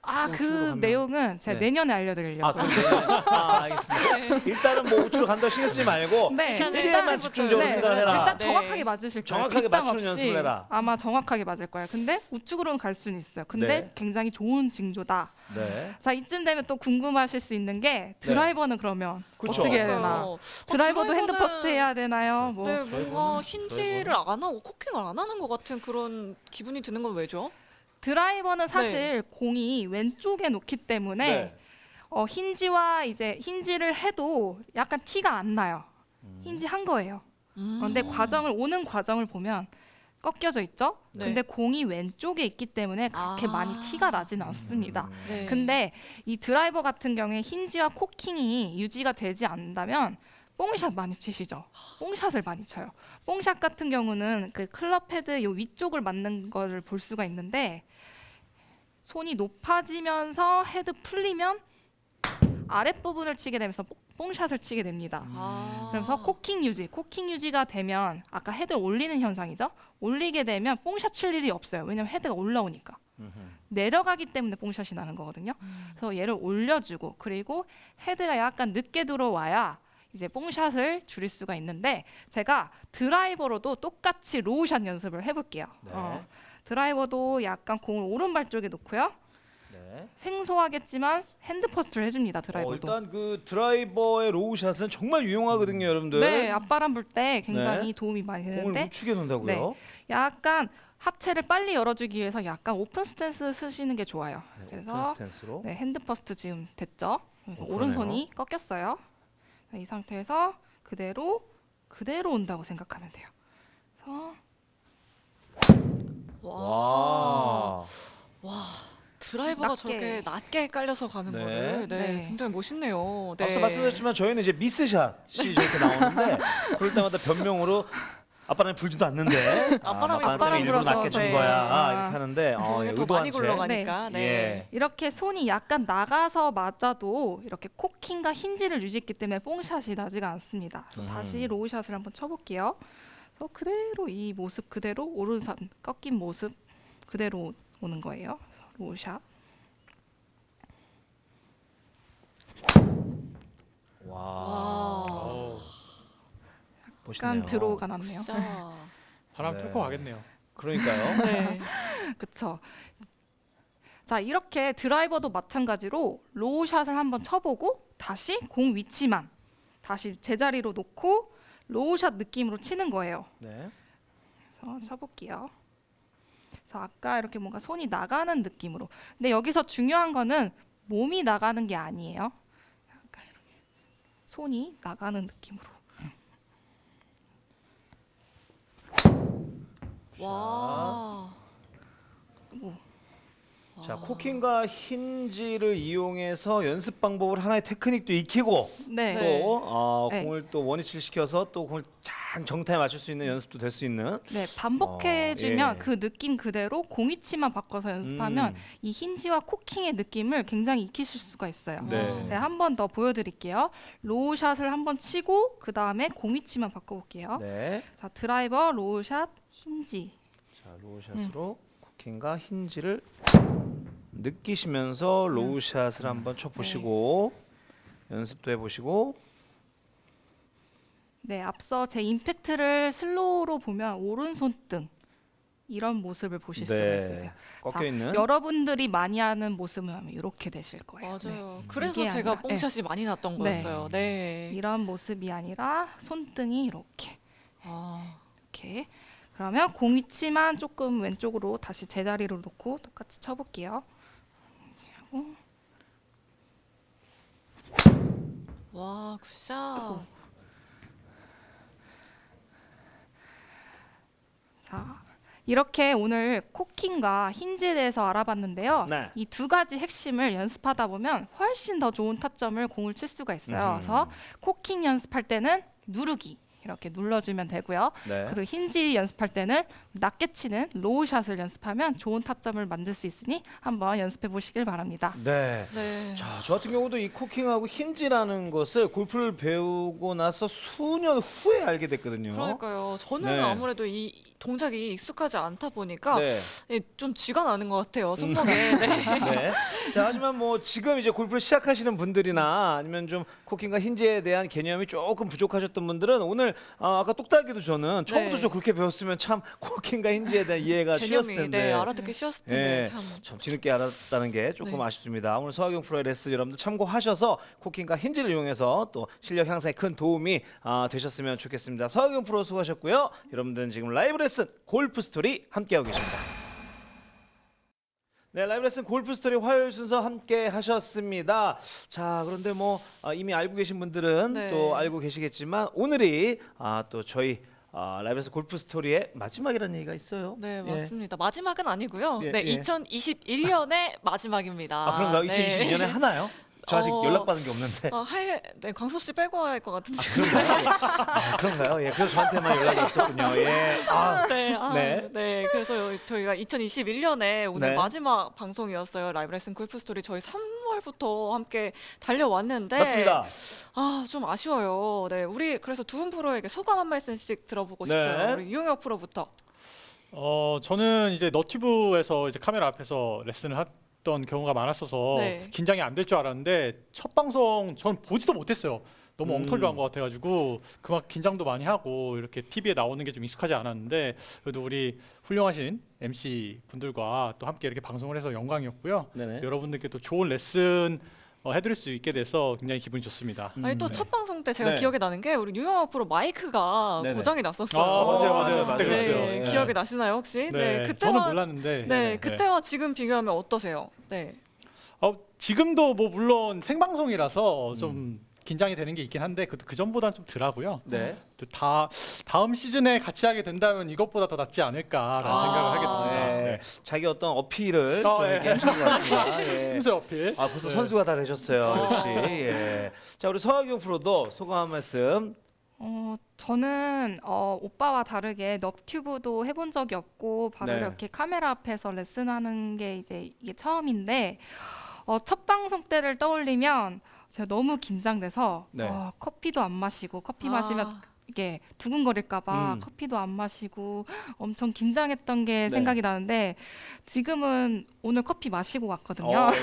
우측으로 그 가면- 내용은 제가 네. 내년에 아, 알려드리려고요. 그런데 알겠습니다. 일단은 뭐 우측으로 간다 신경 쓰지 말고 네. 힌지에만 일단 집중적으로 네, 생각을 해라. 일단 네. 정확하게 맞으실 거예요. 정확하게 뒷땅 맞추는 없이 연습을 해라. 아마 정확하게 맞을 거예요. 근데 우측으로는 갈 수는 있어요. 근데 네. 굉장히 좋은 징조다. 네. 자, 이쯤 되면 또 궁금하실 수 있는 게 드라이버는 그러면 그쵸. 어떻게 해야 되나? 그러니까요. 드라이버도 핸드 드라이버는- 퍼스트 해야 되나요? 뭐 네, 저희는- 뭔가 힌지를 안 하고 코킹을 안 하는 것 같은 그런 기분이 드는 건 왜죠? 드라이버는 사실 공이 왼쪽에 놓기 때문에 네. 힌지와 이제 힌지를 해도 약간 티가 안 나요. 힌지 한 거예요. 근데 오는 과정을 보면 꺾여져 있죠. 네. 근데 공이 왼쪽에 있기 때문에 그렇게 아. 많이 티가 나진 않습니다. 네. 근데 이 드라이버 같은 경우에 힌지와 코킹이 유지가 되지 않는다면 뽕샷 많이 치시죠. 뽕샷을 많이 쳐요. 뽕샷 같은 경우는 그 클럽 헤드 요 위쪽을 맞는 거를 볼 수가 있는데 손이 높아지면서 헤드 풀리면 아랫부분을 치게 되면서 뽕샷을 치게 됩니다. 아. 그래서 코킹 유지가 되면 아까 헤드를 올리는 현상이죠. 올리게 되면 뽕샷 칠 일이 없어요. 왜냐면 헤드가 올라오니까. 내려가기 때문에 뽕샷이 나는 거거든요. 그래서 얘를 올려주고 그리고 헤드가 약간 늦게 들어와야 이제 뽕샷을 줄일 수가 있는데 제가 드라이버로도 똑같이 로우샷 연습을 해볼게요. 네. 드라이버도 약간 공을 오른발 쪽에 놓고요. 네. 생소하겠지만 핸드 퍼스트를 해줍니다. 드라이버도. 일단 그 드라이버의 로우샷은 정말 유용하거든요, 여러분들. 네, 앞바람 불 때 굉장히 네. 도움이 많이 공을 되는데 우측에 놓는다고요? 약간 하체를 빨리 열어주기 위해서 약간 오픈 스탠스 쓰시는 게 좋아요. 오픈 그래서 스탠스로. 네, 핸드 퍼스트 지금 됐죠? 그래서 그러네요. 오른손이 꺾였어요. 이 상태에서 그대로 온다고 생각하면 돼요. 그래서 와. 와. 드라이버가 낮게. 저렇게 낮게 깔려서 가는 네. 거를 네. 굉장히 멋있네요. 네. 앞서 말씀드렸지만 저희는 이제 미스샷이 저렇게 나오는데 그럴 때마다 변명으로 앞바람이 불지도 않는데 앞바람이 앞바람 일부러 불어서, 낮게 친 네. 거야 아. 이렇게 하는데 저게 더 의도한 많이 채. 굴러가니까. 네. 예. 이렇게 손이 약간 나가서 맞아도 이렇게 코킹과 힌지를 유지했기 때문에 뽕샷이 나지가 않습니다. 다시 로우샷을 한번 쳐볼게요. 그래서 그대로 이 모습 그대로 오른손 꺾인 모습 그대로 오는 거예요. 로우샷. 와. 와. 멋있네요. 약간 드로우가 났네요. 진짜. 바람 네. 뚫고 가겠네요. 그러니까요. 네. 그쵸. 자, 이렇게 드라이버도 마찬가지로 로우샷을 한번 쳐보고 다시 공 위치만 다시 제자리로 놓고 로우샷 느낌으로 치는 거예요. 네. 그래서 쳐볼게요. 그래서 아까 이렇게 뭔가 손이 나가는 느낌으로. 근데 여기서 중요한 거는 몸이 나가는 게 아니에요. 약간 이렇게 손이 나가는 느낌으로. 와. 자, 코킹과 힌지를 이용해서 연습 방법을 하나의 테크닉도 익히고 네. 네. 또 네. 공을 또 원위치를 시켜서 또 공을 쫙 정타에 맞출 수 있는 연습도 될 수 있는. 네, 반복해주면 예. 그 느낌 그대로 공 위치만 바꿔서 연습하면 이 힌지와 코킹의 느낌을 굉장히 익히실 수가 있어요. 네. 제가 한 번 더 보여드릴게요. 로우 샷을 한번 치고 그 다음에 공 위치만 바꿔볼게요. 네. 자, 드라이버, 로우 샷, 힌지. 자, 로우샷으로 코킹과 힌지를 느끼시면서 로우샷을 한번 쳐보시고 연습도 해보시고. 네, 앞서 제 임팩트를 슬로우로 보면 오른손 등 이런 모습을 보실 수가 있으세요. 꺾여 자, 있는. 여러분들이 많이 하는 모습은 이렇게 되실 거예요. 맞아요. 네. 그래서 이게 제가 아니라, 뽕샷이 많이 났던 네. 거였어요. 네. 이런 모습이 아니라 손등이 이렇게. 아, 이렇게. 그러면 공 위치만 조금 왼쪽으로 다시 제자리로 놓고 똑같이 쳐볼게요. 하고. 와, 굿샷. 자, 이렇게 오늘 코킹과 힌지에 대해서 알아봤는데요. 네. 이 두 가지 핵심을 연습하다 보면 훨씬 더 좋은 타점을 공을 칠 수가 있어요. 그래서 코킹 연습할 때는 누르기 이렇게 눌러주면 되고요. 네. 그리고 힌지 연습할 때는 낮게 치는 로우 샷을 연습하면 좋은 타점을 만들 수 있으니 한번 연습해 보시길 바랍니다. 네. 네. 자, 저 같은 경우도 이 코킹하고 힌지라는 것을 골프를 배우고 나서 수년 후에 알게 됐거든요. 그러니까요. 저는 네. 아무래도 이 동작이 익숙하지 않다 보니까 네. 예, 좀 쥐가 나는 것 같아요. 손목에. 네. 네. 자, 하지만 뭐 지금 이제 골프를 시작하시는 분들이나 아니면 좀 코킹과 힌지에 대한 개념이 조금 부족하셨던 분들은 오늘 아까 똑딱이도 저는 처음부터 네. 좀 그렇게 배웠으면 참 코킹과 힌지에 대한 이해가 쉬웠을 개념이 텐데. 네, 알아듣기 쉬웠을 텐데 예, 참. 참 뒤늦게 알았다는 게 조금 네. 아쉽습니다. 오늘 서학용 프로의 레슨 여러분들 참고하셔서 코킹과 힌지를 이용해서 또 실력 향상에 큰 도움이 되셨으면 좋겠습니다. 서학용 프로 수고하셨고요. 여러분들은 지금 라이브 레슨 골프 스토리 함께하고 계십니다. 네, 라이브 레슨 골프 스토리 화요일 순서 함께 하셨습니다. 자, 그런데 뭐 이미 알고 계신 분들은 네. 또 알고 계시겠지만 오늘이 또 저희 라이브 레슨 골프 스토리의 마지막이라는 얘기가 있어요. 네, 예. 맞습니다. 마지막은 아니고요. 예, 네, 예. 2021년의 마지막입니다. 그런가요? 네. 2022년에 하나요? 저 아직 어, 연락받은 게 없는데. 네, 광수 씨 빼고 할 것 같은데. 그런가요? 예, 그래서 저한테만 연락이 없었군요. 예. 네, 네. 네. 그래서 저희가 2021년에 오늘 네. 마지막 방송이었어요. 라이브 레슨 골프 스토리 저희 3월부터 함께 달려왔는데 맞습니다. 좀 아쉬워요. 네, 우리 그래서 두 분 프로에게 소감 한 말씀씩 들어보고 네. 싶어요. 우리 유영혁 프로부터. 저는 이제 너튜브에서 이제 카메라 앞에서 레슨을 했던 경우가 많았어서 네. 긴장이 안 될 줄 알았는데 첫 방송 전 보지도 못했어요. 너무 엉터리한 것 같아가지고 그만 긴장도 많이 하고 이렇게 TV에 나오는 게 좀 익숙하지 않았는데 그래도 우리 훌륭하신 MC 분들과 또 함께 이렇게 방송을 해서 영광이었고요. 네네. 여러분들께 또 좋은 레슨 해드릴 수 있게 돼서 굉장히 기분이 좋습니다. 아니 또 네. 첫 방송 때 제가 네. 기억에 나는 게 우리 유영혁 프로 마이크가 네네. 고장이 났었어요. 맞아요. 그때 맞아요. 그랬어요. 네, 예. 기억이 나시나요 혹시? 네, 그때와 저는 몰랐는데. 네, 그때와 지금 비교하면 어떠세요? 네. 지금도 뭐 물론 생방송이라서 좀 긴장이 되는 게 있긴 한데 그 전보다는 좀 덜하고요. 네. 또 다음 시즌에 같이 하게 된다면 이것보다 더 낫지 않을까라는 생각을 하게 됩니다. 네. 네. 자기 어떤 어필을 좀 예. 얘기하신 것 같습니다. 예. 틈새 어필. 벌써 네. 선수가 다 되셨어요. 역시. 예. 자, 우리 서학용 프로도 소감 한 말씀. 저는 오빠와 다르게 넙튜브도 해본 적이 없고 바로 네. 이렇게 카메라 앞에서 레슨하는 게 이게 처음인데 첫 방송 때를 떠올리면 제가 너무 긴장돼서 네. 커피도 안 마시고 커피 마시면 이게 두근거릴까봐 커피도 안 마시고 엄청 긴장했던 게 네. 생각이 나는데 지금은 오늘 커피 마시고 왔거든요. 네.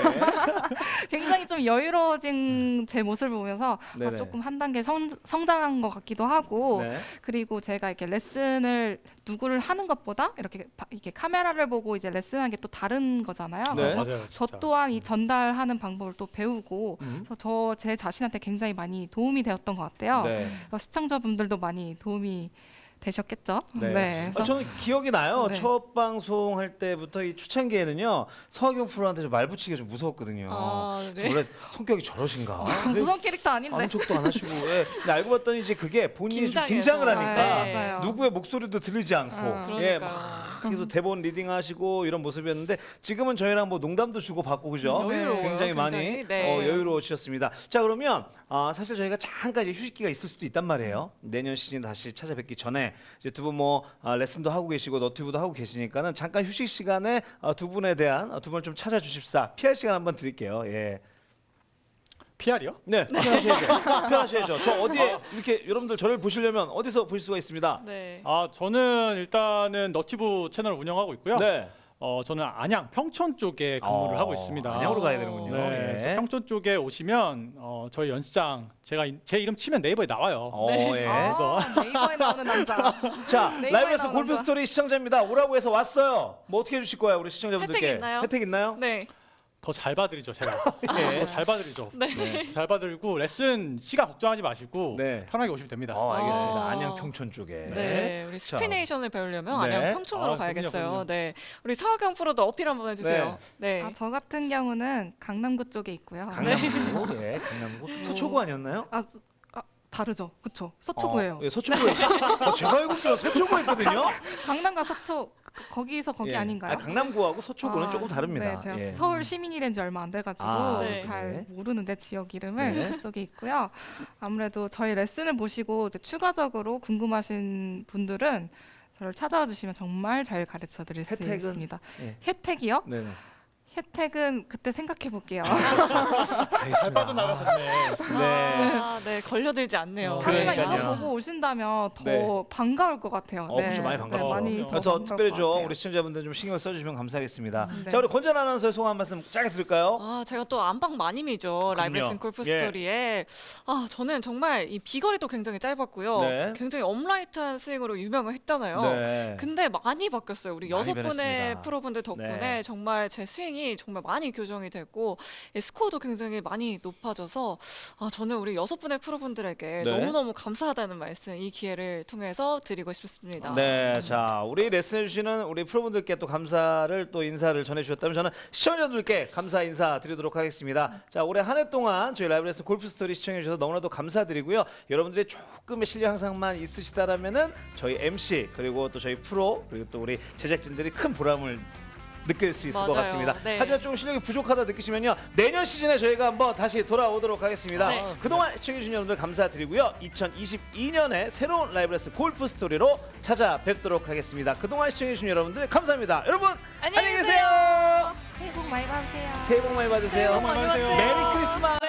굉장히 좀 여유로워진 제 모습을 보면서 네네. 조금 한 단계 성장한 것 같기도 하고 네. 그리고 제가 이렇게 레슨을 누구를 하는 것보다 이렇게 카메라를 보고 이제 레슨하는 게 또 다른 거잖아요. 네. 그래서 맞아요. 저 진짜. 또한 이 전달하는 방법을 또 배우고 음. 그래서 제 자신한테 굉장히 많이 도움이 되었던 것 같아요. 네. 그래서 시청자분들도 많이 도움이 되셨겠죠? 네. 그래서 저는 기억이 나요. 네. 첫 방송 할 때부터 이 초창기에는요. 서학용 프로한테 좀 말 붙이기가 좀 무서웠거든요. 네. 원래 성격이 저러신가? 무서운 캐릭터 아닌데. 아무 척도 안 하시고. 예. 근데 알고 봤더니 이제 그게 본인이 좀 긴장해서. 긴장을 하니까 네, 맞아요. 누구의 목소리도 들리지 않고. 아, 예, 그러니까요. 막 계속 대본 리딩하시고 이런 모습이었는데 지금은 저희랑 뭐 농담도 주고 받고 그죠? 여유로워요, 굉장히 많이 굉장히. 네. 여유로우셨습니다. 자 그러면 사실 저희가 잠깐 이제 휴식기가 있을 수도 있단 말이에요. 내년 시즌 다시 찾아뵙기 전에 이제 두 분 뭐 레슨도 하고 계시고 너튜브도 하고 계시니까는 잠깐 휴식 시간에 두 분에 대한 두 분 좀 찾아주십사. PR 시간 한번 드릴게요. 예. PR이요? 네, 표현하셔야죠. 표현하셔야죠. 저 어디에 이렇게 여러분들 저를 보시려면 어디서 보실 수가 있습니다. 네. 저는 일단은 너튜브 채널 운영하고 있고요. 네. 저는 안양 평촌 쪽에 근무를 하고 있습니다. 안양으로 가야 되는군요. 네, 예. 그래서 평촌 쪽에 오시면 저희 연습장 제 이름 치면 네이버에 나와요. 예. 아, 네이버에 나오는 남자. 자, 네이버에 라이브레슨 나오는 골프 남자. 스토리 시청자입니다. 오라고 해서 왔어요. 뭐 어떻게 해주실 거예요, 우리 시청자분들께? 혜택 있나요? 혜택 있나요? 네. 더 잘 봐드리죠, 제가. 예. 더 잘 봐드리죠. 네. 잘 봐드리고 레슨 시간 걱정하지 마시고 네. 편하게 오시면 됩니다. 알겠습니다. 아. 안양 평촌 쪽에. 네, 우리 자. 스피네이션을 배우려면 네. 안양 평촌으로 아, 가야겠어요. 그럼요. 네, 우리 서하경 프로도 어필 한번 해주세요. 네, 아, 저 같은 경우는 강남구 쪽에 있고요. 강남구, 예, 강남구. 서초구 아니었나요? 다르죠. 그쵸. 서초구예요. 예, 서초구에. 제가 알고 있어요. 서초구에 있거든요. 강남과 서초 거기서 거기 예. 아닌가요? 강남구하고 서초구는 아, 조금 다릅니다. 네, 제가 예. 서울 시민이 된 지 얼마 안 돼가지고 네. 잘 모르는데 지역 이름을 네. 그쪽에 있고요. 아무래도 저희 레슨을 보시고 이제 추가적으로 궁금하신 분들은 저를 찾아와 주시면 정말 잘 가르쳐 드릴 수 혜택은? 있습니다. 예. 혜택이요? 네네. 혜택은 그때 생각해 볼게요. 잘 빠져나가셨네. 아, 네, 걸려들지 않네요. 하지만 그러니까요. 이거 보고 오신다면 더 네. 반가울 것 같아요. 그렇죠. 많이 반갑죠. 많이 더 그래서 반가울 특별히 것 좀 같아요. 우리 시청자분들 좀 신경을 써주시면 감사하겠습니다. 네. 자 우리 권전 아나운서의 소감 한 말씀 짧게 들을까요? 제가 또 안방 마님이죠. 라이브레슨 골프 예. 스토리에. 저는 정말 이 비거리도 굉장히 짧았고요. 네. 굉장히 업라이트한 스윙으로 유명을 했잖아요. 네. 근데 많이 바뀌었어요. 우리 많이 6분의 변했습니다. 프로분들 덕분에 네. 정말 제 스윙이 정말 많이 교정이 되고 스코어도 굉장히 많이 높아져서 저는 우리 6분의 프로분들에게 네. 너무너무 감사하다는 말씀 이 기회를 통해서 드리고 싶습니다. 네, 자 우리 레슨해 주시는 우리 프로분들께 또 감사를 또 인사를 전해주셨다면 저는 시청자분들께 감사 인사 드리도록 하겠습니다. 자 올해 한 해 동안 저희 라이브 레슨 골프 스토리 시청해 주셔서 너무나도 감사드리고요. 여러분들이 조금의 실력 향상만 있으시다라면은 저희 MC 그리고 또 저희 프로 그리고 또 우리 제작진들이 큰 보람을 느낄 수 있을 것 맞아요. 같습니다. 네. 하지만 좀 실력이 부족하다 느끼시면요 내년 시즌에 저희가 한번 다시 돌아오도록 하겠습니다. 네. 그동안 시청해주신 여러분들 감사드리고요. 2022년에 새로운 라이브 레슨 골프 스토리로 찾아뵙도록 하겠습니다. 그동안 시청해주신 여러분들 감사합니다. 여러분 안녕히 계세요. 새해 복 많이 받으세요. 새해 복 많이 받으세요. 새해 복 많이 받으세요. 메리 크리스마스.